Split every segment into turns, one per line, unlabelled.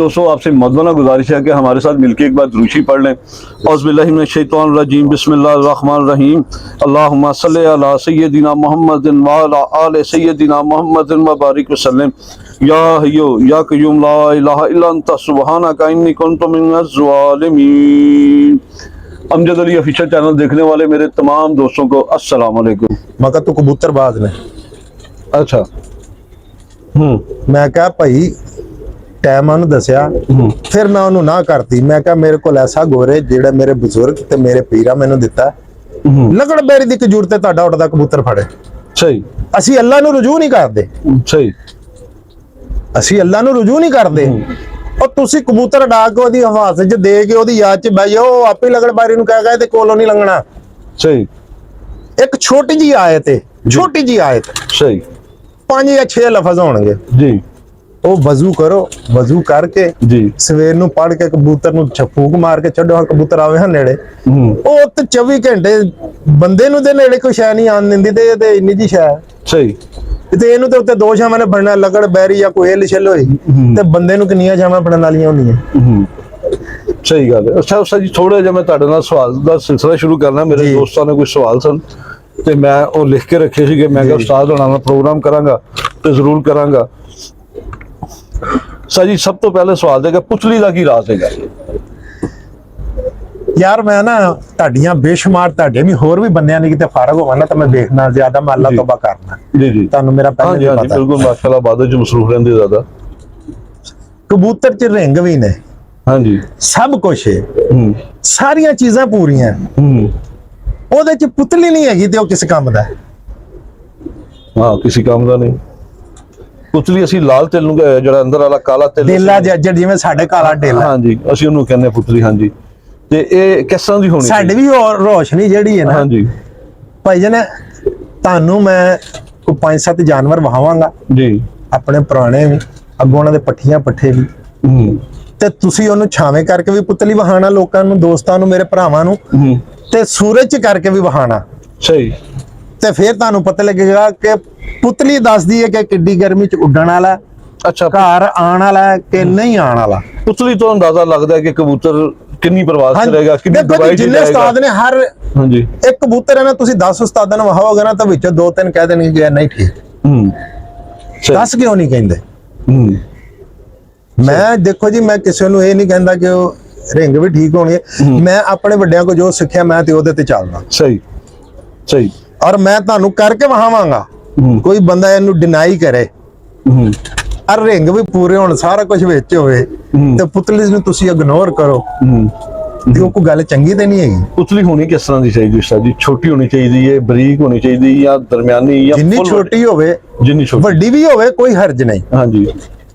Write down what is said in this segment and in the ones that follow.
दोस्तों आपसे मौलाना गुजारिश है कि हमारे साथ मिलकर एक बार दुरूशी पढ़ लें। औज़ुबिल्लाहिमिनश्शैतानिर्रजीम बिस्मिल्लाहिर्रहमानिर्रहीम अल्लाहुम्मा सल्लि अला सय्यदिना मुहम्मदिन व अला आलि सय्यदिना मुहम्मदिन व बारिक वसल्लम। या हय्यु या क़य्यूम ला इलाहा इल्ला अंता सुब्हानका इन्नी कुन्तु मिनज़ ज़ालिमीन। अमजद अली ऑफिशियल चैनल देखने वाले मेरे तमाम दोस्तों को अस्सलाम वालेकुम।
मैं कहा तू कबूतरबाज ने।
अच्छा
मैं कहा भाई टाइम ਉਹਨੂੰ ਦੱਸਿਆ ਫਿਰ ਮੈਂ ਉਹਨੂੰ ਨਾ ਕਰਤੀ। ਮੈਂ ਕਿਹਾ ਮੇਰੇ ਕੋਲ ਐਸਾ ਗੋਰੇ ਜਿਹੜਾ ਮੇਰੇ ਬਜ਼ੁਰਗ ਤੇ ਮੇਰੇ ਪੀਰਾਂ ਮੈਨੂੰ ਦਿੱਤਾ ਲਗੜ ਬੇਰੀ ਦੀ ਕਜੂਰ ਤੇ ਤੁਹਾਡਾ ਉੱਡਦਾ ਕਬੂਤਰ ਫੜੇ।
ਸਹੀ।
ਅਸੀਂ ਅੱਲਾ ਨੂੰ ਰਜੂ ਨਹੀਂ ਕਰਦੇ।
ਸਹੀ।
ਅਸੀਂ ਅੱਲਾ ਨੂੰ ਰਜੂ ਨਹੀਂ ਕਰਦੇ। ਉਹ ਤੁਸੀਂ ਕਬੂਤਰ ਉਡਾ ਕੇ ਉਹਦੀ ਹਵਾਸ 'ਚ ਦੇ ਕੇ ਉਹਦੀ ਯਾਦ 'ਚ ਬਹਿ ਜਾਓ, ਆਪੇ ਲਗੜ ਬਾਰੀ ਨੂੰ ਕਹਿ ਗਏ ਤੇ ਕੋਲੋਂ ਨਹੀਂ ਲੰਘਣਾ।
ਸਹੀ।
ਇੱਕ ਛੋਟੀ ਜੀ ਆਇਤ ਹੈ, ਛੋਟੀ ਜੀ ਆਇਤ।
ਸਹੀ।
5 ਜਾਂ 6 ਲਫ਼ਜ਼ ਹੋਣਗੇ
ਜੀ।
ਉਹ ਵਜ਼ੂ ਕਰੋ, ਵਜ਼ੂ ਕਰਕੇ
ਜੀ
ਸਵੇਰ ਨੂੰ ਪੜ ਕੇ ਕਬੂਤਰ ਨੂੰ ਫੂਕ ਮਾਰ ਕੇ ਛੱਡੋ। ਹਾਂ ਕਬੂਤਰ ਆਵੇ ਹਾਂ ਨੇੜੇ। ਉਹ ਤੇ 24 ਘੰਟੇ ਬੰਦੇ ਨੂੰ ਦੇ ਨੇੜੇ ਕੋਈ ਸ਼ੈ ਨਹੀਂ ਆਣ ਦਿੰਦੀ ਤੇ ਇੰਨੀ ਜੀ ਸ਼ੈ।
ਸਹੀ।
ਤੇ ਇਹਨੂੰ ਤੇ ਉੱਤੇ 2 ਛਾਵਾਂ ਨੇ ਬਣਨਾ, ਲਗੜ ਬੈਰੀ ਜਾਂ ਕੋਈ ਹਿੱਲ ਛਿੱਲ ਹੋਈ ਤੇ ਬੰਦੇ ਨੂੰ ਕਿੰਨੀਆਂ ਛਾਵਾਂ ਬਣਨ ਵਾਲੀਆਂ ਹੁੰਦੀਆਂ।
ਸਹੀ ਗੱਲ ਹੈ। ਅੱਛਾ ਉਸਤਾਦ ਜੀ ਥੋੜਾ ਜਿਹਾ ਮੈਂ ਤੁਹਾਡੇ ਨਾਲ ਸਵਾਲ ਦਾ ਸਿਲਸਿਲਾ ਸ਼ੁਰੂ ਕਰਨਾ। ਮੇਰੇ ਦੋਸਤਾਂ ਨੇ ਕੋਈ ਸਵਾਲ ਸਨ ਤੇ ਮੈਂ ਉਹ ਲਿਖ ਕੇ ਰੱਖੇ ਸੀਗੇ। ਮੈਂ ਕਿਹਾ ਉਸਤਾਦ ਹੋਣਾ ਨਾਲ ਪ੍ਰੋਗਰਾਮ ਕਰਾਂਗਾ ਤੇ ਜ਼ਰੂਰ ਕਰਾਂਗਾ। ਸਰ ਜੀ ਸਭ ਤੋਂ ਪਹਿਲੇ ਸਵਾਲ ਦੇਗਾ ਪੁਤਲੀ ਦਾ ਕੀ ਰਾਜ਼ ਹੈਗਾ?
ਯਾਰ ਮੈਂ ਨਾ ਤੁਹਾਡੀਆਂ ਬੇਸ਼ੁਮਾਰ ਤੁਹਾਡੇ ਵੀ ਹੋਰ ਵੀ ਬੰਦਿਆਂ ਨੇ ਕਿਤੇ ਫਾਰਗ ਹੋਵਾਂ ਨਾ ਤਾਂ ਮੈਂ ਦੇਖਣਾ ਜ਼ਿਆਦਾ ਮੈਂ ਅੱਲਾਹ ਤੋਬਾ ਕਰਨਾ।
ਜੀ ਜੀ
ਤੁਹਾਨੂੰ ਮੇਰਾ ਪਹਿਲਾਂ ਹੀ ਪਤਾ।
ਬਿਲਕੁਲ ਮਾਸ਼ਾਅੱਲਾ ਬਾਦਲ ਚ ਮਸਰੂਫ ਰਹਿੰਦੇ ਜ਼ਿਆਦਾ।
ਕਬੂਤਰ ਚ ਰਿੰਗ ਵੀ ਨੇ।
ਹਾਂਜੀ।
ਸਭ ਕੁਝ ਹੈ। ਸਾਰੀਆਂ ਚੀਜ਼ਾਂ ਪੂਰੀਆਂ। ਉਹਦੇ ਚ ਪੁਤਲੀ ਨਹੀਂ ਹੈਗੀ ਤੇ ਉਹ ਕਿਸ ਕੰਮ ਦਾ?
ਹਾਂ ਕਿਸੇ ਕੰਮ ਦਾ ਨਹੀਂ। ਪੁਤਲੀ ਅਸੀਂ ਲਾਲ ਤਿਲ ਨੂੰ ਜਿਹੜਾ ਅੰਦਰ ਵਾਲਾ ਕਾਲਾ ਤਿਲ
ਡੇਲਾ ਜਿਵੇਂ ਸਾਡੇ ਕਾਲਾ ਡੇਲਾ।
ਹਾਂਜੀ ਅਸੀਂ ਉਹਨੂੰ ਕਹਿੰਦੇ ਪੁਤਲੀ। ਹਾਂਜੀ ਤੇ ਇਹ ਕਿਸ ਤਰ੍ਹਾਂ ਦੀ ਹੋਣੀ?
ਸਾਡੀ ਵੀ ਰੋਸ਼ਨੀ ਜਿਹੜੀ ਹੈ ਨਾ।
ਹਾਂਜੀ
ਭਾਈ ਜਨ ਤੁਹਾਨੂੰ ਮੈਂ ਕੋਈ 5-7 ਜਾਨਵਰ ਵਹਾਵਾਂਗਾ
ਜੀ
ਆਪਣੇ ਪੁਰਾਣੇ ਵੀ, ਅੱਗੋਂ ਉਹਨਾਂ ਦੇ ਪੱਠੀਆਂ ਪੱਠੇ ਵੀ, ਤੇ ਤੁਸੀਂ ਉਹਨੂੰ ਛਾਵੇਂ ਕਰਕੇ ਵੀ ਪੁਤਲੀ ਵਹਾਣਾ ਲੋਕਾਂ ਨੂੰ, ਦੋਸਤਾਂ ਨੂੰ, ਮੇਰੇ ਭਰਾਵਾਂ ਨੂੰ, ਤੇ ਸੂਰਜ ਚ ਕਰਕੇ ਵੀ ਵਹਾਣਾ।
ਸਹੀ।
ਤੇ ਫਿਰ ਤੁਹਾਨੂੰ ਪਤਾ ਲੱਗੇਗਾ ਕਿ ਪੁਤਲੀ ਦੱਸਦੀ ਹੈ ਕਿ ਕਿੱਡੀ ਗਰਮੀ ਚ ਉੱਡਣ ਵਾਲਾ,
ਅੱਛਾ
ਘਰ ਆਉਣ ਵਾਲਾ ਕਿ ਨਹੀਂ ਆਉਣ ਵਾਲਾ।
ਪੁਤਲੀ ਤੋਂ ਅੰਦਾਜ਼ਾ ਲੱਗਦਾ ਹੈ ਕਿ ਕਬੂਤਰ ਕਿੰਨੀ ਪ੍ਰਵਾਸ ਕਰੇਗਾ, ਕਿੰਨੀ ਦਵਾਈ
ਜਿੰਨੇ ਉਸਤਾਦ ਨੇ ਹਰ
ਹਾਂਜੀ
ਇੱਕ ਕਬੂਤਰ ਹੈ ਨਾ, ਤੁਸੀਂ 10 ਉਸਤਾਦਾਂ ਨੂੰ ਵਹਾਓਗੇ ਨਾ ਤਾਂ ਵਿੱਚੋਂ 2-3 ਕਹਿ ਦੇਣਗੇ ਕਿ ਨਹੀਂ ਠੀਕ। 10 ਕਿਉਂ ਨਹੀਂ ਕਹਿੰਦੇ? ਮੈਂ ਦੇਖੋ ਜੀ ਮੈਂ ਕਿਸੇ ਨੂੰ ਇਹ ਨਹੀਂ ਕਹਿੰਦਾ ਕਿ ਉਹ ਰਿੰਗ ਵੀ ਠੀਕ ਹੋਣੀ ਹੈ। ਮੈਂ ਆਪਣੇ ਵੱਡਿਆਂ ਕੋਲ ਜੋ ਸਿੱਖਿਆ ਮੈਂ ਤੇ ਉਹਦੇ ਤੇ ਚੱਲਦਾ।
ਸਹੀ ਸਹੀ।
ਔਰ ਮੈਂ ਤੁਹਾਨੂੰ ਕਰਕੇ ਵਹਾਵਾਂਗਾ। ਕੋਈ ਬੰਦਾ ਇਹਨੂੰ ਡਿਨਾਈ ਕਰੇ ਔਰ ਰਿੰਗ ਵੀ ਪੂਰੇ ਹੋਣ, ਸਾਰਾ ਕੁਝ ਵਿੱਚ ਹੋਵੇ ਤੇ ਪੁਤਲੀ ਨੂੰ ਤੁਸੀਂ ਇਗਨੋਰ ਕਰੋ ਤੇ ਉਹ ਕੋਈ ਗੱਲ ਚੰਗੀ ਤੇ ਨਹੀਂ ਹੈਗੀ।
ਪੁਤਲੀ ਹੋਣੀ ਕਿਸ ਤਰ੍ਹਾਂ ਦੀ ਚਾਹੀਦੀ ਉਸਤਾਦ ਜੀ? ਛੋਟੀ ਹੋਣੀ ਚਾਹੀਦੀ ਹੈ, ਬਰੀਕ ਹੋਣੀ ਚਾਹੀਦੀ ਜਾਂ ਦਰਮਿਆਨੀ ਜਾਂ
ਜਿੰਨੀ ਛੋਟੀ ਹੋਵੇ,
ਜਿੰਨੀ ਛੋਟੀ
ਵੱਡੀ ਵੀ ਹੋਵੇ ਕੋਈ ਹਰਜ ਨਹੀਂ।
ਹਾਂਜੀ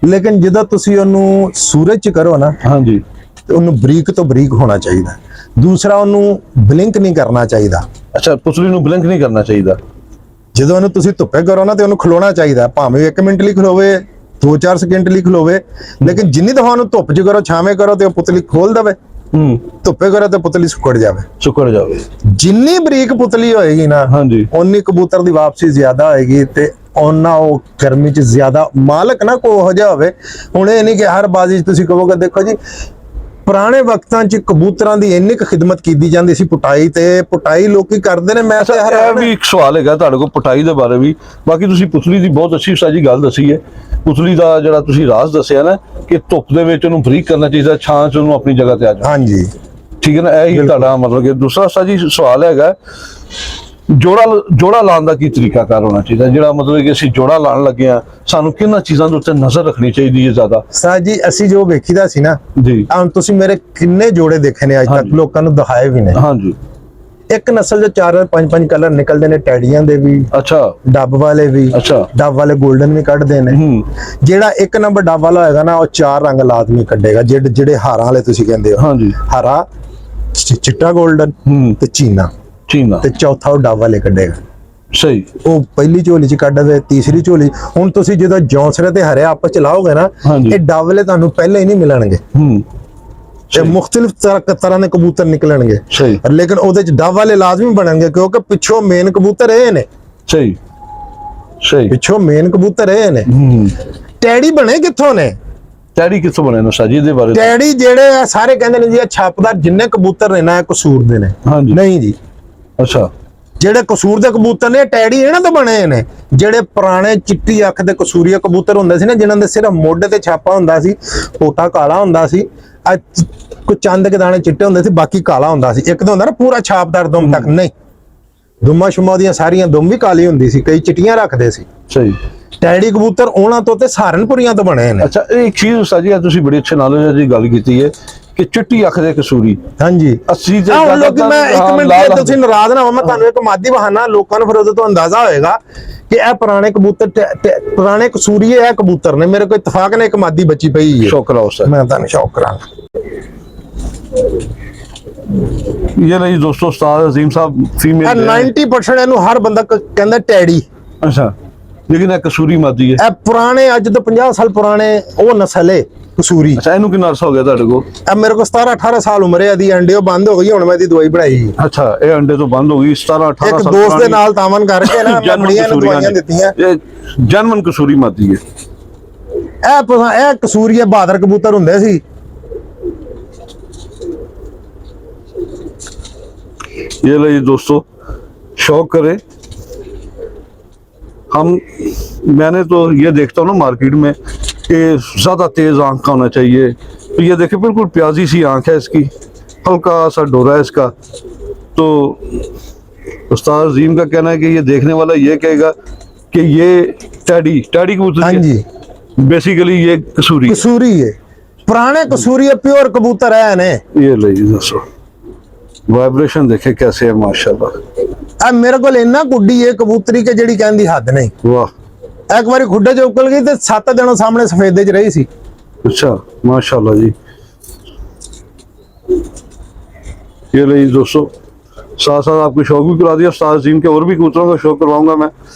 ਲੇਕਿਨ ਜਦੋਂ ਤੁਸੀਂ ਉਹਨੂੰ ਸੂਰਜ ਚ ਕਰੋ ਨਾ,
ਹਾਂਜੀ,
ਤੇ ਉਹਨੂੰ ਬਰੀਕ ਤੋਂ ਬਰੀਕ ਹੋਣਾ ਚਾਹੀਦਾ। ਦੂਸਰਾ ਉਹਨੂੰ ਬਲਿੰਕ ਨਹੀਂ ਕਰਨਾ ਚਾਹੀਦਾ।
ਅੱਛਾ ਪੁਤਲੀ ਨੂੰ ਬਲਿੰਕ ਨਹੀਂ ਕਰਨਾ ਚਾਹੀਦਾ।
ਜਦੋਂ ਉਹਨੂੰ ਤੁਸੀਂ ਧੁੱਪੇ ਕਰੋ ਨਾ ਤੇ ਉਹਨੂੰ ਖਲੋਣਾ ਚਾਹੀਦਾ, ਭਾਵੇਂ 1 ਮਿੰਟ ਲਈ ਖਲੋਵੇ, 2-4 ਸਕਿੰਟ ਲਈ ਖਲੋਵੇ, ਲੇਕਿਨ ਜਿੰਨੀ ਦਫਾ ਉਹਨੂੰ ਧੁੱਪ 'ਚ ਕਰੋ, ਛਾਵੇਂ ਕਰੋ ਤੇ ਉਹ ਪੁਤਲੀ ਖੋਲ ਦੇਵੇ। ਧੁੱਪੇ ਕਰੋ ਤੇ ਪੁਤਲੀ ਸੁੱਕੜ ਜਾਵੇ।
ਸੁੱਕੜ ਜਾਵੇ।
ਜਿੰਨੀ ਬਰੀਕ ਪੁਤਲੀ ਹੋਏਗੀ ਨਾ,
ਹਾਂਜੀ,
ਉਨੀ ਕਬੂਤਰ ਦੀ ਵਾਪਸੀ ਜ਼ਿਆਦਾ ਹੋਏਗੀ ਤੇ ਉਹਨਾਂ ਉਹ ਗਰਮੀ 'ਚ ਜ਼ਿਆਦਾ ਮਾਲਕ ਨਾ ਕੋਈ ਹੋ ਜਾ ਹੋਵੇ। ਹੁਣ ਇਹ ਨਹੀਂ ਕਿ ਹਰ ਬਾਜ਼ੀ 'ਚ ਤੁਸੀਂ ਕਹੋਗੇ। ਦੇਖੋ ਜੀ ਪੁਰਾਣੇ ਵਕਤਾਂ 'ਚ ਕਬੂਤਰਾਂ ਦੀ ਇੰਨੀ ਕੁ ਖਿਦਮਤ ਕੀਤੀ ਜਾਂਦੀ ਸੀ, ਪੁਟਾਈ ਤੇ ਪੁਟਾਈ ਲੋਕੀ ਕਰਦੇ ਨੇ। ਮੈਂ ਤਾਂ
ਇਹ ਵੀ ਇੱਕ ਸਵਾਲ ਹੈਗਾ ਤੁਹਾਡੇ ਕੋਲ ਪੁਟਾਈ ਦੇ ਬਾਰੇ ਵੀ। ਬਾਕੀ ਤੁਸੀਂ ਪੁਤਲੀ ਦੀ ਬਹੁਤ ਅੱਛੀ ਸਾਜੀ ਗੱਲ ਦੱਸੀ ਹੈ। ਪੁਤਲੀ ਦਾ ਜਿਹੜਾ ਤੁਸੀਂ ਰਾਜ਼ ਦੱਸਿਆ ਨਾ ਕਿ ਧੁੱਪ ਦੇ ਵਿੱਚ ਉਹਨੂੰ ਬਰੀਕ ਕਰਨਾ ਚਾਹੀਦਾ, ਛਾਂ 'ਚ ਉਹਨੂੰ ਆਪਣੀ ਜਗ੍ਹਾ ਤੇ ਆ ਜਾਣਾ। ਹਾਂਜੀ ਠੀਕ ਹੈ ਨਾ, ਇਹ ਹੀ ਤੁਹਾਡਾ ਮਤਲਬ ਕਿ ਦੂਸਰਾ ਸਾਜੀ ਸਵਾਲ ਹੈਗਾ ਜੋੜਾ ਲਾਉਣ ਦਾ ਕੀ ਤਰੀਕਾਕਾਰ ਹੋਣਾ ਚਾਹੀਦਾ? ਜਿਹੜਾ ਮਤਲਬ ਕਿ ਅਸੀਂ ਜੋੜਾ ਲਾਉਣ ਲੱਗੇ ਆ, ਸਾਨੂੰ ਕਿਹਨਾਂ ਚੀਜ਼ਾਂ ਦੇ ਉੱਤੇ ਨਜ਼ਰ ਰੱਖਣੀ ਚਾਹੀਦੀ ਹੈ ਜ਼ਿਆਦਾ?
ਸਾਹ ਜੀ ਅਸੀਂ ਜੋ ਵੇਖੀਦਾ ਸੀ ਨਾ ਜੀ, ਹੁਣ ਤੁਸੀਂ ਮੇਰੇ ਕਿੰਨੇ ਜੋੜੇ ਦੇਖੇ ਨੇ ਅੱਜ ਤੱਕ, ਲੋਕਾਂ ਨੂੰ ਦਿਖਾਏ ਵੀ ਨੇ। ਹਾਂਜੀ। ਇੱਕ ਨਸਲ ਦੇ 4-5 ਕਲਰ ਨਿਕਲਦੇ ਨੇ, ਟੈਡੀਆਂ ਦੇ ਵੀ, ਅੱਛਾ, ਡੱਬ ਵਾਲੇ ਵੀ, ਅੱਛਾ, ਡੱਬ ਵਾਲੇ 골ਡਨ ਵੀ ਕੱਢਦੇ ਨੇ। ਜਿਹੜਾ 1 ਨੰਬਰ ਡੱਬ ਵਾਲਾ ਹੋਏਗਾ ਨਾ, ਉਹ 4 ਰੰਗ ਲਾਜ਼ਮੀ ਕੱਢੇਗਾ। ਜਿਹੜੇ ਹਾਰਾਂ ਵਾਲੇ ਤੁਸੀਂ ਕਹਿੰਦੇ ਹੋ, ਹਾਂਜੀ, ਹਰਾ, ਚਿੱਟਾ 골ਡਨ ਤੇ ਚੀਨਾ ਤੇ ਚੌਥਾ ਉਹ ਡੱਬ ਵਾਲੇ ਕੱਢੇਗਾ। ਸਹੀ। ਉਹ ਪਹਿਲੀ ਝੋਲੀ 'ਚ ਕੱਢ ਦੇ, ਤੀਸਰੀ ਝੋਲੀ। ਹੁਣ ਤੁਸੀਂ ਜਦੋਂ ਜੌਂਸਰੇ ਤੇ ਹਰੇ ਆਪਸ ਚ ਲਾਓਗੇ ਨਾ, ਇਹ ਡੱਬ ਵਾਲੇ ਤੁਹਾਨੂੰ ਪਹਿਲੇ ਹੀ ਨਹੀਂ ਮਿਲਣਗੇ। ਤੇ ਮੁxtਲਿਫ ਤਰ੍ਹਾਂ ਦੇ ਕਬੂਤਰ ਨਿਕਲਣਗੇ, ਲੇਕਿਨ ਉਹਦੇ ਚ ਡੱਬ ਵਾਲੇ ਲਾਜ਼ਮੀ ਬਣਨਗੇ ਕਿਉਂਕਿ ਪਿੱਛੋਂ ਮੇਨ ਕਬੂਤਰ ਇਹ ਨੇ। ਸਹੀ ਸਹੀ। ਪਿੱਛੋਂ ਮੇਨ ਕਬੂਤਰ ਇਹ ਨੇ। ਟੈਡੀ ਬਣੇ ਕਿੱਥੋਂ ਨੇ?
ਟੈਡੀ ਕਿੱਥੋਂ ਬਣੇ ਨੇ ਸਾਜੀ ਦੇ ਬਾਰੇ?
ਟੈਡੀ ਜਿਹੜੇ ਆ ਸਾਰੇ ਕਹਿੰਦੇ ਨੇ ਜੀ ਇਹ ਛਾਪਦਾਰ ਜਿੰਨੇ ਕਬੂਤਰ ਨੇ ਨਾ ਕਸੂਰ ਦੇ ਨੇ।
ਹਾਂਜੀ
ਨਹੀਂ ਜੀ,
ਅੱਛਾ
ਜਿਹੜੇ ਕਸੂਰ ਦੇ ਕਬੂਤਰ ਨੇ ਟੈਡੀ ਇਹਨਾਂ ਤੋਂ ਬਣੇ ਨੇ। ਜਿਹੜੇ ਪੁਰਾਣੇ ਚਿੱਟੀ ਅੱਖ ਦੇ ਕਸੂਰੀਆ ਕਬੂਤਰ ਹੁੰਦੇ ਸੀ ਨਾ, ਜਿਨ੍ਹਾਂ ਦੇ ਸਿਰਫ ਮੋਢੇ ਤੇ ਛਾਪਾ ਹੁੰਦਾ ਸੀ, ਪੋਟਾ ਕਾਲਾ ਹੁੰਦਾ ਸੀ, ਕੋਈ ਚੰਦ ਕੇ ਦਾਣੇ ਚਿੱਟੇ ਹੁੰਦੇ ਸੀ, ਬਾਕੀ ਕਾਲਾ ਹੁੰਦਾ ਸੀ। ਇੱਕ ਤਾਂ ਹੁੰਦਾ ਨਾ ਪੂਰਾ ਛਾਪਦਾਰ ਦੁਮ ਤੱਕ, ਨਹੀਂ ਦੁਮਾ ਸ਼ੁਮਾ ਦੀਆਂ ਸਾਰੀਆਂ ਦੁਮ ਵੀ ਕਾਲੀ ਹੁੰਦੀ ਸੀ, ਕਈ ਚਿੱਟੀਆਂ ਰੱਖਦੇ ਸੀ।
ਸਹੀ।
ਟੈਡੀ ਕਬੂਤਰ ਉਹਨਾਂ ਤੋਂ ਤੇ ਸਹਾਰਨਪੁਰੀਆਂ ਤੋਂ ਬਣੇ ਨੇ।
ਅੱਛਾ, ਇੱਕ ਚੀਜ਼ ਸਾਜੀ ਆ ਤੁਸੀਂ ਬੜੀ ਅੱਛੇ ਨੌਲੇਜ ਦੀ ਗੱਲ ਕੀਤੀ ਹੈ ਕਿ ਚਿੱਟੀ ਅੱਖ ਦੇ ਕਸੂਰੀ।
ਹਾਂਜੀ,
ਅਸੀਂ
ਤੇ ਲੋਕੀ, ਮੈਂ ਇੱਕ ਮਿੰਟ ਤੁਸੀਂ ਨਾਰਾਜ਼ ਨਾ ਹੋ, ਮੈਂ ਤੁਹਾਨੂੰ ਇੱਕ ਮਾਦੀ ਬਹਾਨਾ, ਲੋਕਾਂ ਨੂੰ ਫਿਰ ਉਹਦੇ ਤੋਂ ਅੰਦਾਜ਼ਾ ਹੋਏਗਾ ਕਿ ਇਹ ਪੁਰਾਣੇ ਕਬੂਤਰ ਪੁਰਾਣੇ ਕਸੂਰੀਏ ਇਹ ਕਬੂਤਰ ਨੇ। ਮੇਰੇ ਕੋਲ ਇਤਫਾਕ ਨੇ ਇੱਕ ਮਾਦੀ ਬੱਚੀ ਪਈ ਹੈ।
ਸ਼ੌਕ ਕਰਾਓ ਸਰ,
ਮੈਂ ਤੁਹਾਨੂੰ ਸ਼ੌਕ ਕਰਾਂਗਾ।
ये नहीं दोस्तों, उस्ताद अजीम साहब फीमेल
90% ਇਹਨੂੰ हर ਬੰਦਾ ਕਹਿੰਦਾ ਟੈਡੀ।
अच्छा, लेकिन ਇਹ ਕਸੂਰੀ ਮਾਦੀ ਹੈ।
ਇਹ ਪੁਰਾਣੇ ਅੱਜ ਤੋਂ 50 ਸਾਲ ਪੁਰਾਣੇ ਉਹ ਨਸਲ ਹੈ ਕਸੂਰੀ।
ਅੱਛਾ, ਇਹਨੂੰ ਕਿੰਨਾ ਅਰਸਾ ਹੋ ਗਿਆ ਤੁਹਾਡੇ ਕੋਲ?
ਇਹ ਮੇਰੇ ਕੋਲ 17-18 ਸਾਲ ਉਮਰ ਹੈ। ਇਹਦੀ ਅੰਡੇ ਬੰਦ ਹੋ ਗਈ, ਹੁਣ ਮੈਂ ਇਹਦੀ ਦਵਾਈ ਬਣਾਈ।
ਅੱਛਾ, ਇਹ ਅੰਡੇ ਤੋਂ ਬੰਦ ਹੋ ਗਈ 17-18 ਸਾਲ।
ਇੱਕ ਦੋਸਤ ਦੇ ਨਾਲ ਤਾਮਨ ਕਰਕੇ ਨਾ ਮੈਂ ਬੜੀਆਂ ਨੂੰ ਦਵਾਈਆਂ ਦਿੱਤੀਆਂ।
ਇਹ ਜਨਮਨ ਕਸੂਰੀ ਮਾਦੀ ਹੈ।
ਇਹ ਕਸੂਰੀ ਬਹਾਦਰ ਕਬੂਤਰ ਹੁੰਦੇ ਸੀ।
ये लीजिए दोस्तों, शौक करे हम। मैंने तो ये देखता हूँ ना मार्केट में कि ज़्यादा तेज़ आँख का होना चाहिए, तो ये देखे बिल्कुल प्याजी सी आँख है इसकी, हल्का सा डोरा है इसका। तो उस्ताद अजीम का कहना है कि ये देखने वाला ये कहेगा कि ये टैडी कबूतर।
हाँ जी,
बेसिकली ये कसूरी
है, पुराने कसूरी प्योर कबूतर है ने।
ये लीजिए दोस्तों, वाइब्रेशन देखे कैसे है माशाल्लाह।
अब मेरे को इन्ना गुड्डी है कबूतरी के जड़ी कहने दी हद नहीं।
वाह,
एक बार खुड्डे च उकल गई तो 7 दिन सामने सफेदे च रही सी।
अच्छा माशाल्लाह जी। ये लीजिए दोस्तों, साथ साथ आपको शौक भी करा दिया उस्ताद अजीम के, और भी कबूतरों का शौक करवाऊंगा मैं,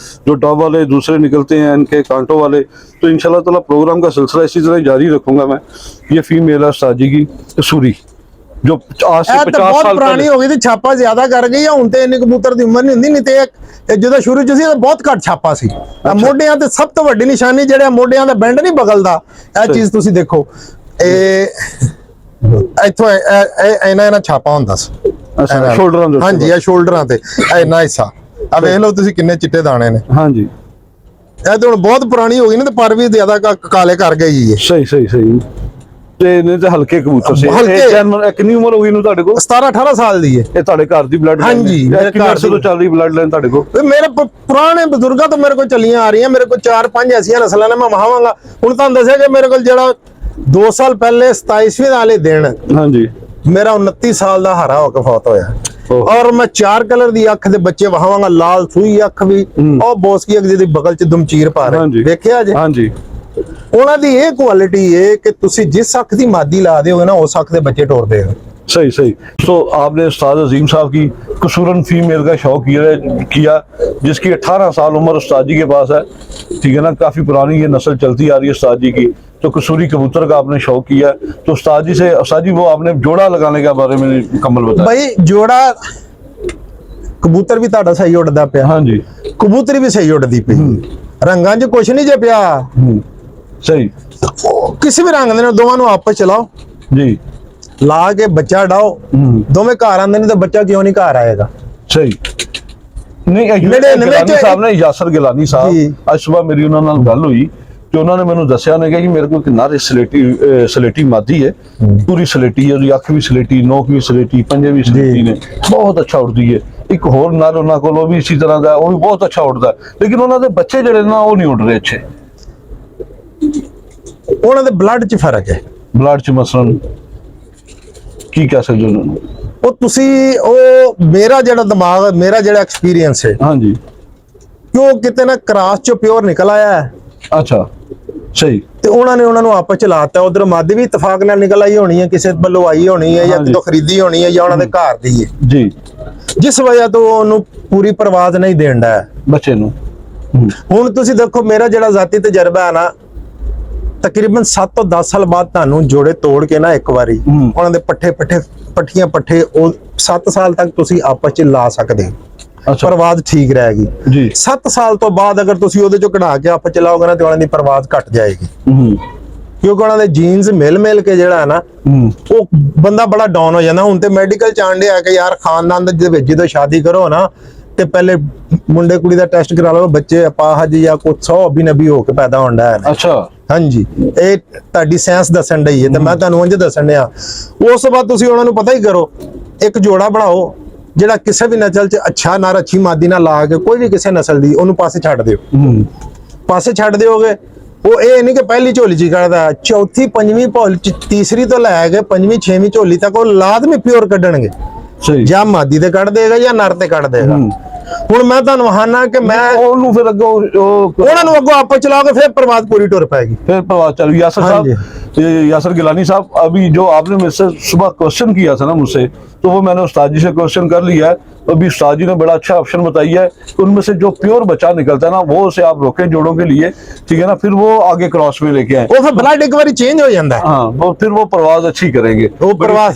जो टॉप वाले दूसरे निकलते हैं इनके कांटों वाले। तो इंशाल्लाह ताला प्रोग्राम का सिलसिला इसी तरह जारी रखूंगा मैं। ये फीमेल है उस्ताद जी की कसूरी, जो आज से 50 साल
पुरानी हो गई थी, छापा ज्यादा कर गई है। हुण ते इन्नी कबूतर दी उम्र नहीं हुंदी, नहीं ते ਜਦੋਂ ਸ਼ੁਰੂ ਚ ਸੀ ਤਾਂ ਬਹੁਤ ਘੱਟ ਛਾਪਾ ਸੀ। ਮੋਢਿਆਂ ਤੇ ਸਭ ਤੋਂ ਵੱਡੀ ਨਿਸ਼ਾਨੀ ਜਿਹੜਾ ਮੋਢਿਆਂ ਦਾ ਬੈਂਡ ਨਹੀਂ ਬਗਲਦਾ, ਇਹ ਚੀਜ਼ ਤੁਸੀਂ ਦੇਖੋ, ਇਹ ਇੱਥੋਂ ਇਹਨਾਂ ਛਾਪਾ ਹੁੰਦਾ ਸੀ।
ਅੱਛਾ, ਸ਼ੋਲਡਰਾਂ ਦੇ।
ਹਾਂਜੀ, ਇਹ ਸ਼ੋਲਡਰਾਂ ਤੇ ਇੰਨਾ ਹਿੱਸਾ ਆ ਵੇਖ ਲਓ ਤੁਸੀਂ ਕਿੰਨੇ ਚਿੱਟੇ ਦਾਣੇ ਨੇ।
ਹਾਂਜੀ,
ਇਹ ਤਾਂ ਹੁਣ ਬਹੁਤ ਪੁਰਾਣੀ ਹੋ ਗਈ ਨਾ, ਤੇ ਪਰ ਵੀ ਜ਼ਿਆਦਾ ਕਾਲੇ ਕਰ ਗਈ ਹੈ।
ਸਹੀ ਸਹੀ ਸਹੀ। ਤੇ ਨੇ ਤੇ ਹਲਕੇ ਕਬੂਤਰ ਸੀ। ਕਿੰਨੀ ਉਮਰ ਹੋ ਗਈ ਨੂੰ ਤੁਹਾਡੇ ਕੋਲ? 17-18
ਸਾਲ ਦੀ ਹੈ।
ਇਹ ਤੁਹਾਡੇ ਘਰ ਦੀ ਬਲੱਡ ਲਾਈਨ?
ਹਾਂਜੀ,
ਮੇਰੇ ਘਰ ਤੋਂ ਚੱਲ ਰਹੀ ਬਲੱਡ ਲਾਈਨ ਤੁਹਾਡੇ ਕੋਲ?
ਮੇਰੇ ਪੁਰਾਣੇ ਬਜ਼ੁਰਗਾਂ ਤੋਂ ਮੇਰੇ ਕੋਲ ਚੱਲੀਆਂ ਆ ਰਹੀਆਂ। ਮੇਰੇ ਕੋਲ 4-5 ਐਸੀਆਂ ਨਸਲਾਂ ਨੇ, ਮੈਂ ਵਹਾਵਾਂਗਾ। ਹੁਣ ਤੁਹਾਨੂੰ ਦੱਸਿਆ ਕਿ ਮੇਰੇ ਕੋਲ ਜਿਹੜਾ 2 ਸਾਲ ਪਹਿਲੇ 27ਵੇਂ ਵਾਲੇ ਦਿਨ, ਹਾਂਜੀ, ਮੇਰਾ 29 ਸਾਲ ਦਾ ਹਾਰਾ ਹੋ ਕੇ ਫੌਤ ਹੋਇਆ। ਔਰ ਮੈਂ 4 ਕਲਰ ਦੀ ਅੱਖ ਦੇ ਬੱਚੇ ਵਹਾਵਾਂਗਾ, ਲਾਲ ਸੂਈ ਅੱਖ ਵੀ, ਉਹ ਬੋਸਕੀ ਅੱਖ ਜਿਹਦੀ ਬਗਲ ਚ ਦਮਚੀਰ ਪਾ ਰਹੇ, ਦੇਖਿਆ ਜੀ? ਹਾਂਜੀ। ਉਹਨਾਂ ਦੀ ਇਹ ਕੁਆਲਿਟੀ ਹੈ ਕਿ ਤੁਸੀਂ जिस ਅੱਖ ਦੀ मादी ला दोगे ना, उस ਅੱਖ ਦੇ ਬੱਚੇ टोरते हो।
सही सही। तो आपने उस्ताद अजीम साहब की कसूरन फीमेल का शौक किया, जिसकी 18 साल उम्र उस्ताद जी के पास है, ठीक है ना। काफी पुरानी ये नस्ल चलती आ रही है उस्ताद जी की। तो कसूरी कबूतर का आपने शौक किया, तो उस्ताद जी से, उस्ताद जी वो आपने जोड़ा लगाने के बारे में मुकम्मल बताया।
भाई जोड़ा कबूतर भी ਤੁਹਾਡਾ सही उड़दा पिया। हाँ जी, कबूतरी भी सही उड़दी पई, रंगां च कुछ नहीं जे पिया।
सही,
किसी भी रंग दे दोवां नूं आपस चलाओ जी, ला के बच्चा डाओ, दोवें घर आंदे ने, तो बच्चा क्यों नहीं घर आएगा? सही।
नहीं, गिलानी साहब ने, यासर गिलानी साहब, आज सुबह मेरी उन्हां नाल गल हुई ਤੇ ਉਹਨਾਂ ਨੇ ਮੈਨੂੰ ਦੱਸਿਆ ਨੇ ਕਿ ਮੇਰੇ ਕੋਲ ਕਿੰਨਾ ਸਲੇਟੀ ਮਾਦੀ ਹੈ, ਪੂਰੀ ਸਲੇਟੀ ਹੈ, ਉਹਦੀ ਅੱਖ ਵੀ ਸਲੇਟੀ, ਨੋਕ ਵੀ ਸਲੇਟੀ, ਪੰਜੇ ਵੀ ਸਲੇਟੀ ਨੇ, ਬਹੁਤ ਅੱਛਾ ਉੜਦੀ ਹੈ। ਇੱਕ ਹੋਰ ਨਰ ਉਹਨਾਂ ਕੋਲ, ਉਹ ਵੀ ਇਸੇ ਤਰ੍ਹਾਂ ਦਾ, ਉਹ ਵੀ ਬਹੁਤ ਅੱਛਾ ਉੜਦਾ, ਲੇਕਿਨ ਉਹਨਾਂ ਦੇ ਬੱਚੇ ਜਿਹੜੇ ਨਾ ਉਹ ਨਹੀਂ ਉੱਡ ਰਹੇ ਅੱਛੇ।
ਉਹਨਾਂ ਦੇ ਬਲੱਡ 'ਚ ਫਰਕ ਹੈ।
ਬਲੱਡ 'ਚ ਮਸਲਨ ਕੀ ਕਹਿ ਸਕਦੇ ਉਹਨਾਂ ਨੂੰ?
ਉਹ ਤੁਸੀਂ, ਉਹ ਮੇਰਾ ਜਿਹੜਾ ਦਿਮਾਗ, ਮੇਰਾ ਜਿਹੜਾ ਐਕਸਪੀਰੀਅੰਸ ਹੈ, ਹਾਂਜੀ, ਕਿਉਂ ਕਿਤੇ ਨਾ ਕ੍ਰਾਸ 'ਚੋਂ ਪਿਓਰ ਨਿਕਲ ਆਇਆ ਹੈ। ਅੱਛਾ, ਸਹੀ। ਤੇ ਉਹਨਾਂ ਨੇ ਉਹਨਾਂ ਨੂੰ ਆਪਸ ਚ ਲਾਤਾ। ਉਧਰ ਮਾਦੀ ਵੀ ਇਤਫਾਕ ਨਾਲ ਨਿਕਲ ਆਈ ਹੋਣੀ ਹੈ, ਕਿਸੇ ਵੱਲੋਂ ਆਈ ਹੋਣੀ ਹੈ, ਜਾਂ ਕਿਤੋਂ ਖਰੀਦੀ ਹੋਣੀ ਹੈ, ਜਾਂ ਉਹਨਾਂ ਦੇ ਘਰ ਦੀ ਹੈ ਜੀ, ਜਿਸ ਵਜ੍ਹਾ ਤੋਂ ਉਹਨੂੰ ਪੂਰੀ ਪਰਵਾਜ਼ ਨਹੀਂ ਦੇਂਦਾ ਬੱਚੇ ਨੂੰ। ਹੁਣ ਤੁਸੀਂ ਦੇਖੋ, ਮੇਰਾ ਜਿਹੜਾ ਜ਼ਾਤੀ ਤਜਰਬਾ ਹੈ ਨਾ, ਤਕਰੀਬਨ 7 ਤੋਂ 10 ਸਾਲ ਬਾਅਦ ਤੁਹਾਨੂੰ ਜੋੜੇ ਤੋੜ ਕੇ ਨਾ ਇੱਕ ਵਾਰੀ ਉਹਨਾਂ ਦੇ ਪੱਠੇ ਉਹ 7 ਸਾਲ ਤੱਕ ਤੁਸੀਂ ਆਪਸ ਚ ਲਾ ਸਕਦੇ ਹੋ। परवाज ठीक रहेगी जी। 7 साल तो बाद अगर तुसी ओदे चो कढ़ा के आप चलाओगे ना, तो ਉਹਨਾਂ ਦੀ परवाज घट जाएगी। ਕਿਉਂਕਿ ਉਹਨਾਂ ਦੇ ਜੀਨਸ ਮਿਲ ਕੇ ਜਿਹੜਾ ਨਾ ਉਹ ਬੰਦਾ ਬੜਾ ਡਾਊਨ ਹੋ ਜਾਂਦਾ। ਹੁਣ ਤੇ ਮੈਡੀਕਲ ਚਾਂਡੇ ਆ ਕਿ ਯਾਰ ਖਾਨਦਾਨ ਦੇ ਵਿੱਚ ਜਦੋਂ ਸ਼ਾਦੀ ਕਰੋ ਨਾ ਤੇ ਪਹਿਲੇ ਮੁੰਡੇ ਕੁੜੀ ਦਾ ਟੈਸਟ ਕਰਾ ਲਓ, ਬੱਚੇ ਅਪਾਹਜ ਜਾਂ ਕੁਝ 100 ਅਬੀ ਨਬੀ ਹੋ ਕੇ ਪੈਦਾ ਹੁੰਦਾ ਹੈ।
ਅੱਛਾ,
ਹਾਂਜੀ, ਇਹ ਤੁਹਾਡੀ ਸਾਇੰਸ ਦੱਸਣ ਡਈ ਹੈ ਤੇ ਮੈਂ ਤੁਹਾਨੂੰ ਉਂਝ ਦੱਸਣ ਡਿਆ। ਉਸ ਤੋਂ ਬਾਅਦ ਤੁਸੀਂ ਉਹਨਾਂ ਨੂੰ ਪਤਾ ਹੀ ਕਰੋ, ਇੱਕ ਜੋੜਾ ਬਣਾਓ ਜਿਹੜਾ ਕਿਸੇ ਵੀ ਨਸਲ 'ਚ ਅੱਛਾ ਨਾ ਅੱਛੀ ਮਾਦੀ ਨਾਲ ਲਾ ਕੇ, ਕੋਈ ਵੀ ਕਿਸੇ ਨਸਲ ਦੀ, ਉਹਨੂੰ ਪਾਸੇ ਛੱਡ ਦਿਓ। ਪਾਸੇ ਛੱਡ ਦਿਓਗੇ, ਉਹ ਇਹ ਨਹੀਂ ਕਿ ਪਹਿਲੀ ਝੋਲੀ 'ਚ ਕੱਢਦਾ, ਚੌਥੀ ਪੰਜਵੀਂ ਭੋਲ ਤੀਸਰੀ ਤੋਂ ਲੈ ਕੇ ਪੰਜਵੀਂ ਛੇਵੀਂ ਝੋਲੀ ਤੱਕ ਉਹ ਲਾਜ਼ਮੀ ਪਿਓਰ ਕੱਢਣਗੇ।
ਸਹੀ,
ਜਾਂ ਮਾਦੀ ਤੇ ਕੱਢ ਦੇਗਾ ਜਾਂ ਨਰ ਤੇ ਕੱਢ ਦੇਗਾ। ਹੁਣ ਮੈਂ ਤੁਹਾਨੂੰ ਵਹਾਨਾ ਕਿ ਮੈਂ
ਉਹਨੂੰ ਫਿਰ ਅੱਗੋਂ
ਉਹਨਾਂ ਨੂੰ ਅੱਗੋਂ ਆਪੇ चला के फिर प्रवास पूरी टुर पाएगी।
फिर प्रवास चल। यासर साहब, यासर गिलानी साहब, अभी जो आपने मुझसे सुबह क्वेश्चन किया था ना मुझसे, तो वो मैंने उस्ताद जी से क्वेश्चन कर लिया है। अभी उस्ताद जी ने बड़ा अच्छा ऑप्शन बताई है, उनमें से जो प्योर बच्चा निकलता है ना, वो उसे आप रोकें जोड़ों के लिए, ठीक है ना, फिर वो आगे क्रॉस में लेके आए,
वो फिर ब्लड एक बार चेंज हो जाता है।
हाँ, वो फिर वो प्रवास अच्छी करेंगे।
वो प्रवास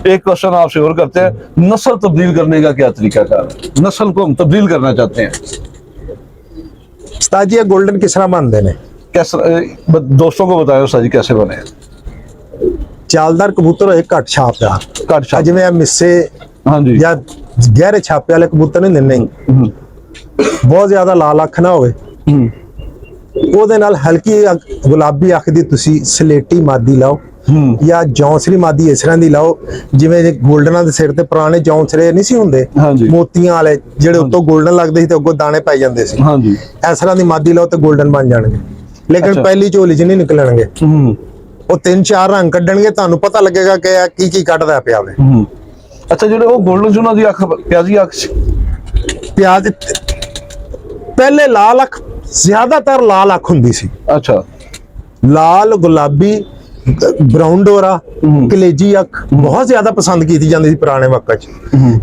एक क्वेश्चन आपसे और करते हैं, नस्ल तब्दील करने का क्या तरीका कार है? नस्ल को हम तब्दील करना चाहते हैं,
उस्ताद जी गोल्डन किस तरह बनते हैं?
कैसे दोस्तों को बताया उस्ताद जी कैसे बने?
चालदार कबूतर एक घट छाप का
घट छाप,
जिवें मिस्से
हाँ जी,
या गहरे छापे वाले कबूतर नहीं दिंदे, बहुत ज्यादा लाल अख ना होवे, ਉਹਦੇ ਨਾਲ ਹਲਕੀ ਗੁਲਾਬੀ ਅੱਖ ਦੀ ਤੁਸੀਂ ਸਲੇਟੀ ਮਾਦੀ ਲਾਓ ਜਾਂ ਜੌਂਸਰੀ ਮਾਦੀ ਇਸ ਤਰ੍ਹਾਂ ਦੀ ਲਾਓ, ਜਿਵੇਂ ਜੇ 골ਡਨਾਂ ਦੇ ਸਿਰ ਤੇ ਪੁਰਾਣੇ ਜੌਂਸਰੇ ਨਹੀਂ ਸੀ ਹੁੰਦੇ ਮੋਤੀਆਂ ਵਾਲੇ, ਜਿਹੜੇ ਉੱਤੋਂ 골ਡਨ ਲੱਗਦੇ ਸੀ ਤੇ ਅੱਗੋਂ ਦਾਣੇ ਪਾਈ ਜਾਂਦੇ ਸੀ, ਹਾਂਜੀ, ਇਸ ਤਰ੍ਹਾਂ ਦੀ ਮਾਦੀ ਲਾਓ ਤੇ 골ਡਨ ਬਣ ਜਾਣਗੇ। ਲੇਕਿਨ ਪਹਿਲੀ ਝੋਲੀ 'ਚ ਨਹੀਂ ਨਿਕਲਣਗੇ, ਉਹ 3-4 ਰੰਗ ਕੱਢਣਗੇ, ਤੁਹਾਨੂੰ ਪਤਾ ਲੱਗੇਗਾ ਕਿ ਇਹ ਕੀ ਕੀ ਕੱਢਦਾ ਪਿਆ ਵੇ।
ਅੱਛਾ, ਜਿਹੜੇ ਉਹ 골ਡਨ ਸੀ ਉਹਨਾਂ ਦੀ ਅੱਖ ਪਿਆਜ਼ੀ ਅੱਖ ਸੀ,
ਪਿਆਜ਼ ਪਹਿਲੇ ਲਾਲ ਅੱਖ, ਜ਼ਿਆਦਾਤਰ ਲਾਲ ਅੱਖ ਹੁੰਦੀ ਸੀ।
ਅੱਛਾ,
ਲਾਲ, ਗੁਲਾਬੀ, ਬਰਾਊਨ ਡੋਰਾ, ਕਲੇਜੀ ਅੱਖ ਬਹੁਤ ਜ਼ਿਆਦਾ ਪਸੰਦ ਕੀਤੀ ਜਾਂਦੀ ਸੀ ਪੁਰਾਣੇ ਵਕਤ 'ਚ,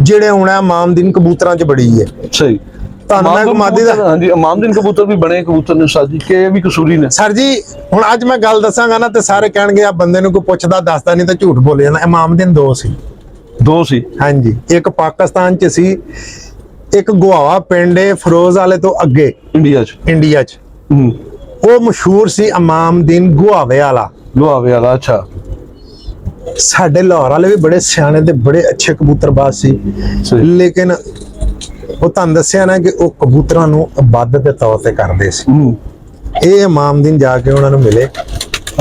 ਜਿਹੜੇ ਹੁਣ ਆ ਮਾਮਦੀਨ ਕਬੂਤਰਾਂ 'ਚ ਬੜੀ ਹੈ।
ਸਹੀ, ਤੁਹਾਨੂੰ ਮੈਂ ਮਾਦੀ ਦਾ, ਹਾਂਜੀ, ਮਾਮਦੀਨ ਕਬੂਤਰ ਵੀ ਬਣੇ ਕਬੂਤਰ ਨੇ ਸਾਜੀ ਕਿ ਇਹ ਵੀ ਕਸੂਰੀ ਨੇ ਸਰ ਜੀ।
ਹੁਣ ਅੱਜ ਮੈਂ ਗੱਲ ਦੱਸਾਂਗਾ ਨਾ ਤੇ ਸਾਰੇ ਕਹਿਣਗੇ ਆ ਬੰਦੇ ਨੂੰ ਕੋਈ ਪੁੱਛਦਾ ਦੱਸਦਾ ਨਹੀਂ ਤਾਂ ਝੂਠ ਬੋਲੇ ਜਾਂਦਾ। ਮਾਮਦੀਨ ਦੋ ਸੀ, ਹਾਂਜੀ, ਇੱਕ ਪਾਕਿਸਤਾਨ 'ਚ ਸੀ, ਇੱਕ ਗੁਆਵਾ ਪਿੰਡ ਹੈ ਫਿਰੋਜ਼ ਵਾਲੇ ਤੋਂ ਅੱਗੇ ਇੰਡੀਆ 'ਚ ਉਹ ਮਸ਼ਹੂਰ ਸੀ ਇਮਾਮਦੀਨ ਗੁਆਵੇ ਵਾਲਾ।
ਅੱਛਾ,
ਸਾਡੇ ਲਾਹੌਰ ਵਾਲੇ ਵੀ ਬੜੇ ਸਿਆਣੇ ਤੇ ਬੜੇ ਅੱਛੇ ਕਬੂਤਰਬਾਜ਼ ਸੀ, ਲੇਕਿਨ ਉਹ ਤੁਹਾਨੂੰ ਦੱਸਿਆ ਨਾ ਕਿ ਉਹ ਕਬੂਤਰਾਂ ਨੂੰ ਇਬਾਦਤ ਦੇ ਤੌਰ ਤੇ ਕਰਦੇ ਸੀ। ਇਹ ਇਮਾਮਦੀਨ ਜਾ ਕੇ ਉਹਨਾਂ ਨੂੰ ਮਿਲੇ,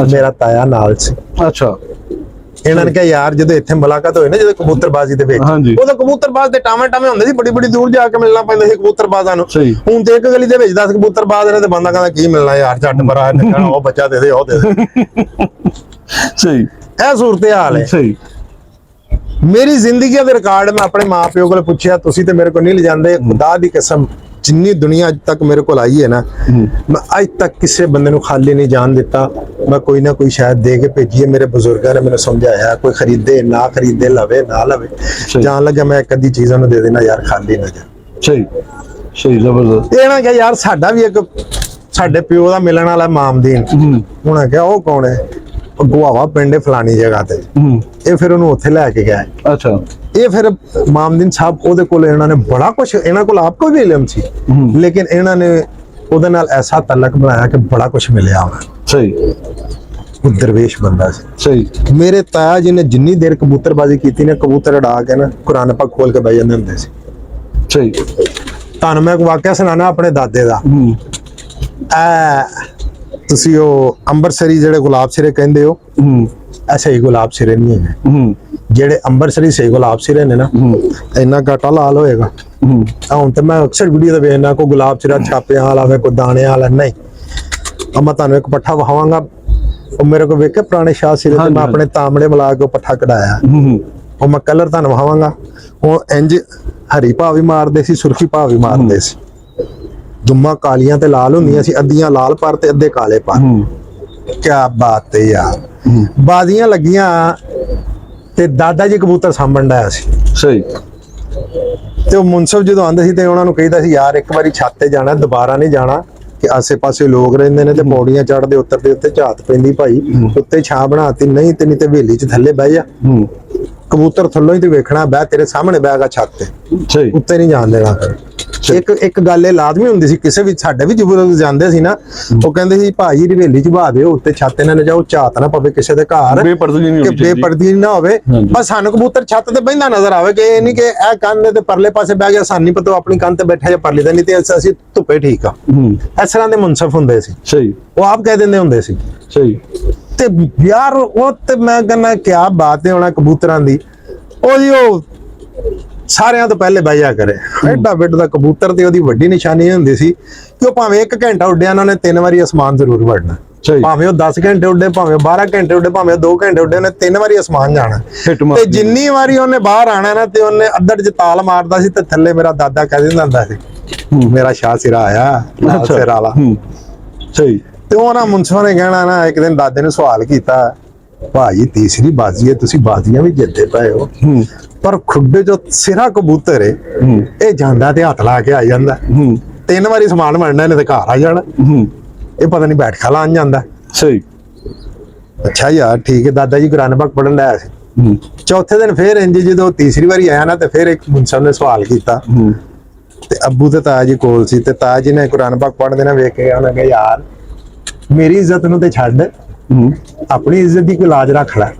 ਮੇਰਾ ਤਾਇਆ ਨਾਲ ਸੀ। ਅੱਛਾ, ਇਹਨਾਂ ਨੇ ਕਿਹਾ ਯਾਰ ਜਦੋਂ ਇੱਥੇ ਮੁਲਾਕਾਤ ਹੋਈ ਨਾ ਜਦੋਂ ਕਬੂਤਰਬਾਜ਼ੀ ਦੇ ਵਿੱਚ, ਉਦੋਂ ਕਬੂਤਰਬਾਜ਼ ਦੇ ਟਾਵੇਂ ਹੁੰਦੇ ਸੀ, ਬੜੀ ਦੂਰ ਜਾ ਕੇ ਮਿਲਣਾ ਪੈਂਦਾ ਸੀ ਕਬੂਤਰਬਾਜ਼ਾਂ ਨੂੰ। ਹੁਣ ਤੇ ਇੱਕ ਗਲੀ ਦੇ ਵਿੱਚ 10 ਕਬੂਤਰਬਾਜ਼ ਨੇ ਤੇ ਬੰਦਾ ਕਹਿੰਦਾ ਕੀ ਮਿਲਣਾ ਯਾਰ, ਝੱਟ ਬਰਾ ਉਹ ਬੱਚਾ ਦੇ ਦੇ, ਉਹ ਦੇ ਦੇ। ਸਹੀ, ਇਹ ਸੂਰਤ ਹਾਲ ਹੈ। ਸਹੀ, ਮੇਰੀ ਜ਼ਿੰਦਗੀ ਦੇ ਰਿਕਾਰਡ ਮੈਂ ਆਪਣੇ ਮਾਪਿਓ ਕੋਲ ਪੁੱਛਿਆ, ਤੁਸੀਂ ਤੇ ਮੇਰੇ ਕੋਲ ਨਹੀਂ ਲਿਜਾਂਦੇ, ਖੁਦਾ ਦੀ ਕਸਮ ਜਿੰਨੀ ਦੁਨੀਆ ਅੱਜ ਤੱਕ ਮੇਰੇ ਕੋਲ ਆਈ ਹੈ ਨਾ, ਮੈਂ ਅੱਜ ਤੱਕ ਕਿਸੇ ਬੰਦੇ ਨੂੰ ਖਾਲੀ ਨਹੀਂ ਜਾਣ ਦਿੱਤਾ। ਮੈਂ ਕੋਈ ਨਾ ਕੋਈ ਸ਼ਾਇਦ ਦੇ ਕੇ ਭੇਜੀ ਹੈ। ਮੇਰੇ ਬਜ਼ੁਰਗਾਂ ਨੇ ਮੈਨੂੰ ਸਮਝਾਇਆ, ਕੋਈ ਖਰੀਦੇ ਨਾ ਖਰੀਦੇ, ਲਵੇ ਨਾ ਲਵੇ, ਜਾਣ ਲੱਗਾ ਮੈਂ ਇੱਕ ਅੱਧੀ ਚੀਜ਼ ਉਹਨੂੰ ਦੇ ਦੇਣਾ ਯਾਰ, ਖਾਲੀ ਨਾ ਜਾ। ਸਹੀ, ਜ਼ਬਰਦਸਤ। ਇਹ ਨਾ ਕਿਹਾ ਯਾਰ ਸਾਡਾ ਵੀ ਇੱਕ ਸਾਡੇ ਪਿਓ ਦਾ ਮਿਲਣ ਵਾਲਾ ਮਾਮਦੀਨ, ਉਹਨਾਂ ਕਿਹਾ ਉਹ ਕੌਣ ਹੈ? ਗੁਆਵਾ ਪਿੰਡ ਫਲਾਣੀ ਜਗ੍ਹਾ ਤੇ। ਇਹ ਫਿਰ ਉਹਨੂੰ ਉੱਥੇ ਲੈ ਕੇ ਗਏ। ਅੱਛਾ, ਇਹ ਫਿਰ ਮਾਮਦੀਨ ਸਾਹਿਬ ਉਹਦੇ ਕੋਲ, ਇਹਨਾਂ ਨੇ ਬੜਾ ਕੁਛ, ਇਹਨਾਂ ਕੋਲ ਆਪ ਕੋਈ ਵੀ ਇਲਮ ਸੀ, ਲੇਕਿਨ ਇਹਨਾਂ ਨੇ ਉਹਦੇ ਨਾਲ ਐਸਾ ਤਲਕ ਬਣਾਇਆ ਕਿ ਬੜਾ ਕੁਛ ਮਿਲਿਆ ਉਹਨਾਂ। ਸਹੀ, ਉਹ ਦਰਵੇਸ਼ ਬੰਦਾ ਸੀ। ਸਹੀ, ਮੇਰੇ ਤਾਇਆ ਜੀ ਨੇ ਜਿੰਨੀ ਦੇਰ ਕਬੂਤਰਬਾਜ਼ੀ ਕੀਤੀ ਨੇ, ਕਬੂਤਰ ਉਡਾ ਕੇ ਨਾ ਕੁਰਾਨ ਪਾਕ ਖੋਲ ਕੇ ਬਹਿ ਜਾਂਦੇ ਹੁੰਦੇ ਸੀ। ਸਹੀ, ਤੁਹਾਨੂੰ ਮੈਂ ਇੱਕ ਵਾਕਿਆ ਸੁਣਾਣਾ ਆਪਣੇ ਦਾਦੇ ਦਾ। ਤੁਸੀਂ ਉਹ ਅੰਬਰਸਰੀ ਜਿਹੜੇ ਗੁਲਾਬ ਸਿਰੇ ਕਹਿੰਦੇ ਹੋ, ਐਸੇ ਹੀ ਗੁਲਾਬ ਸਿਰੇ ਨਹੀਂ ਹੈਗੇ। ਜਿਹੜੇ ਅੰਬਰਸਰੀ ਸਹੀ ਗੁਲਾਬ ਸਿਰੇ ਨੇ ਨਾ, ਇੰਨਾ ਘਾਟਾ ਲਾਲ ਹੋਏਗਾ। ਹੁਣ ਤੇ ਮੈਂ ਅਕਸਰ ਵੀਡੀਓ ਤੇ ਵੇਖਣਾ ਕੋਈ ਗੁਲਾਬ ਸਿਰਾ ਛਾਪਿਆਂ ਵਾਲਾ ਵੇ, ਕੋਈ ਦਾਣੇ ਵਾਲਾ ਨਹੀਂ। ਮੈਂ ਤੁਹਾਨੂੰ ਇੱਕ ਪੱਠਾ ਵਹਾਵਾਂਗਾ, ਉਹ ਮੇਰੇ ਕੋਲ ਵੇਖੇ ਪੁਰਾਣੇ ਸ਼ਾਹ ਸਿਰੇ ਤੇ, ਮੈਂ ਆਪਣੇ ਤਾਂਬੜੇ ਮਿਲਾ ਕੇ ਉਹ ਪੱਠਾ ਕਢਾਇਆ। ਉਹ ਮੈਂ ਕਲਰ ਤੁਹਾਨੂੰ ਵਹਾਵਾਂਗਾ, ਉਹ ਇੰਜ ਹਰੀ ਭਾਅ ਵੀ ਮਾਰਦੇ ਸੀ, ਸੁਰਖੀ ਭਾਅ ਵੀ ਮਾਰਦੇ ਸੀ। ਦੁੰਮਾਂ ਕਾਲੀਆਂ ਤੇ ਲਾਲ ਹੁੰਦੀਆਂ ਸੀ, ਅੱਧੀਆਂ ਲਾਲ ਪਰ ਤੇ ਅੱਧੇ ਕਾਲੇ ਪਰ। ਕਿਆ ਬਾਤ ਹੈ ਯਾਰ। ਬਾਜ਼ੀਆਂ ਲੱਗੀਆਂ ਤੇ ਦਾਦਾ ਜੀ ਕਬੂਤਰ ਸਾਂਭਣ ਡਾਇਆ ਸੀ। ਸਹੀ, ਤੇ ਉਹ ਮੁਨਸਫ ਜਦੋਂ ਆਉਂਦੇ ਸੀ ਤੇ ਉਹਨਾਂ ਨੂੰ ਕਹਿੰਦਾ ਸੀ ਯਾਰ ਇੱਕ ਵਾਰੀ ਛੱਤ ਤੇ ਜਾਣਾ, ਦੁਬਾਰਾ ਨਹੀਂ ਜਾਣਾ, ਕਿ ਆਸੇ ਪਾਸੇ ਲੋਕ ਰਹਿੰਦੇ ਨੇ ਤੇ ਪੌੜੀਆਂ ਚੜ੍ਹਦੇ ਉਤਰਦੇ, ਉੱਤੇ ਝਾਤ ਪੈਂਦੀ ਭਾਈ, ਉੱਤੇ ਛਾਂ ਬਣਾਤੀ, ਨਹੀਂ ਤੇ ਹਵੇਲੀ 'ਚ ਥੱਲੇ ਬਹਿ ਜਾ, ਕਬੂਤਰ ਥੱਲੋਂ ਹੀ ਤੇ ਵੇਖਣਾ, ਬਹਿ ਤੇਰੇ ਸਾਹਮਣੇ ਬਹਿਗਾ ਛੱਤ ਤੇ, ਉੱਤੇ ਨਹੀਂ ਜਾਣ ਦੇਣਾ। ਇੱਕ ਗੱਲ ਇਹ ਲਾਜ਼ਮੀ ਹੁੰਦੀ ਸੀ, ਕਿਸੇ ਵੀ ਸਾਡੇ ਵੀ ਬਜ਼ੁਰਗ ਜਾਂਦੇ ਸੀ ਨਾ, ਉਹ ਕਹਿੰਦੇ ਸੀ ਭਾਈ ਹਵੇਲੀ ਚ ਬਹਾ ਦਿਓ, ਉੱਤੇ ਛੱਤ ਇਹਨਾਂ ਨੇ ਜਾਓ, ਝਾਤ ਨਾ ਪਵੇ ਕਿਸੇ ਦੇ ਘਰ, ਬੇਪਰਦਗੀ ਨਾ ਹੋਵੇ, ਬਸ ਸਾਨੂੰ ਕਬੂਤਰ ਛੱਤ ਤੇ ਬਹਿੰਦਾ ਨਜ਼ਰ ਆਵੇ, ਕਿ ਇਹ ਨਹੀਂ ਕਿ ਇਹ ਕੰਨ ਦੇ ਪਰਲੇ ਪਾਸੇ ਬਹਿ ਗਿਆ, ਸਾਨੂੰ ਨਹੀਂ ਪਤਾ ਆਪਣੀ ਕੰਨ ਤੇ ਬੈਠਾ ਜਾਂ ਪਰਲੇ ਤੇ, ਨਹੀਂ ਤੇ ਅਸੀਂ ਧੁੱਪੇ ਠੀਕ ਆ। ਇਸ ਤਰ੍ਹਾਂ ਦੇ ਮੁਨਸਫ ਹੁੰਦੇ ਸੀ, ਸਹੀ, ਉਹ ਆਪ ਕਹਿ ਦਿੰਦੇ ਹੁੰਦੇ ਸੀ, ਸਹੀ। ਤੇ ਯਾਰ ਉਹ ਤੇ ਮੈਂ ਕਹਿੰਦਾ ਕਿਆ ਬਾਤ ਹੈ ਹੋਣਾ ਕਬੂਤਰਾਂ ਦੀ, ਉਹ ਜੀ ਉਹ ਸਾਰਿਆਂ ਤੋਂ ਪਹਿਲੇ ਬਹਿ ਜਾ ਕਰੇ, ਐਡਾ ਬਿੱਟ ਦਾ ਕਬੂਤਰ, ਤੇ ਉਹਦੀ ਵੱਡੀ ਨਿਸ਼ਾਨੀ ਹੁੰਦੀ ਸੀ ਕਿ ਉਹ ਭਾਵੇਂ 1 ਘੰਟਾ ਉੱਡਿਆ, ਉਹਨਾਂ ਨੇ 3 ਵਾਰੀ ਅਸਮਾਨ ਜ਼ਰੂਰ ਵੜਨਾ, ਭਾਵੇਂ ਉਹ 10 ਘੰਟੇ ਉੱਡੇ, ਭਾਵੇਂ 12 ਘੰਟੇ ਉੱਡੇ, ਭਾਵੇਂ 2 ਘੰਟੇ ਉੱਡੇ, ਉਹਨੇ 3 ਵਾਰੀ ਅਸਮਾਨ ਜਾਣਾ। ਤੇ ਜਿੰਨੀ ਵਾਰੀ ਉਹਨੇ ਬਾਹਰ ਆਣਾ ਨਾ, ਤੇ ਉਹਨੇ ਅੱਧੜ ਚ ਤਾਲ ਮਾਰਦਾ ਸੀ, ਤੇ ਥੱਲੇ ਮੇਰਾ ਦਾਦਾ ਕਹਿ ਦਿੰਦਾ ਹੁੰਦਾ ਸੀ, ਮੇਰਾ ਸ਼ਾਹ ਸਿਰਾ ਆਇਆ, ਸਿਰ ਵਾਲਾ, ਸਹੀ। ਤੇ ਉਹ ਨਾ ਮੁਨਸਫਾ ਨੇ ਕਹਿਣਾ ਨਾ, ਇੱਕ ਦਿਨ ਦਾਦੇ ਨੇ ਸਵਾਲ ਕੀਤਾ, ਭਾਈ ਤੀਸਰੀ ਬਾਜ਼ੀ ਹੈ, ਤੁਸੀਂ ਬਾਜ਼ੀਆਂ ਵੀ ਜਿੱਤਦੇ ਪਏ ਹੋ, ਪਰ ਖੁੱਡੇ ਜੋ ਸਿਰਾ ਕਬੂਤਰ ਹੈ, ਇਹ ਜਾਂਦਾ ਤੇ ਹੱਥ ਲਾ ਕੇ ਆ ਜਾਂਦਾ, 3 ਵਾਰੀ ਸਮਾਨ ਬਣਨਾ, ਇਹਨੇ ਤੇ ਘਰ ਆ ਜਾਣਾ, ਇਹ ਪਤਾ ਨਹੀਂ ਬੈਠ ਖਾ ਲਾਣ ਜਾਂਦਾ, ਸਹੀ। ਅੱਛਾ ਯਾਰ ਠੀਕ ਹੈ, ਦਾਦਾ ਜੀ ਕੁਰਾਨ ਪਾਕ ਪੜਨ ਲਾਇਆ ਸੀ। ਚੌਥੇ ਦਿਨ ਫੇਰ ਇੰਜ ਜਦੋਂ ਤੀਸਰੀ ਵਾਰੀ ਆਇਆ ਨਾ, ਤੇ ਫੇਰ ਇੱਕ ਮੁਨਸਫ ਨੇ ਸਵਾਲ ਕੀਤਾ, ਤੇ ਅੱਬੂ ਤੇ ਤਾਇਆ ਜੀ ਕੋਲ ਸੀ, ਤੇ ਤਾਇਆ ਜੀ ਨੇ ਕੁਰਾਨ ਪਾਕ ਪੜ੍ਹਦੇ ਨਾ ਵੇਖ ਕੇ ਉਹਨੇ ਕਿਹਾ, ਯਾਰ ਮੇਰੀ ਇੱਜ਼ਤ ਨੂੰ ਤੇ ਛੱਡ, ਆਪਣੀ ਇੱਜ਼ਤ ਦੀ ਕੋਈ ਲਾਜ ਰੱਖ ਲੈ।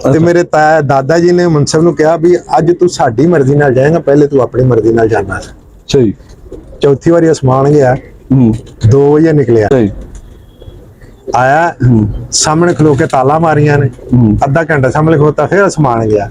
ਤੇ ਮੇਰੇ ਤਾਇਆ ਦਾਦਾ ਜੀ ਨੇ ਮੁਨਸਫ ਨੂੰ ਕਿਹਾ ਵੀ ਅੱਜ ਤੂੰ ਸਾਡੀ ਮਰਜ਼ੀ ਨਾਲ ਜਾਏਗਾ, ਪਹਿਲੇ ਤੂੰ ਆਪਣੀ ਮਰਜ਼ੀ ਨਾਲ ਜਾਣਾ, ਸਹੀ। ਚੌਥੀ ਵਾਰੀ ਅਸਮਾਨ ਗਿਆ, 2 ਵਜੇ ਨਿਕਲਿਆ, ਆਇਆ ਸਾਹਮਣੇ ਖਲੋ ਕੇ ਤਾਲਾ ਮਾਰੀਆਂ ਨੇ, ਅੱਧਾ ਘੰਟਾ ਸਾਹਮਣੇ ਖਲੋਤਾ, ਫਿਰ ਅਸਮਾਨ ਗਿਆ,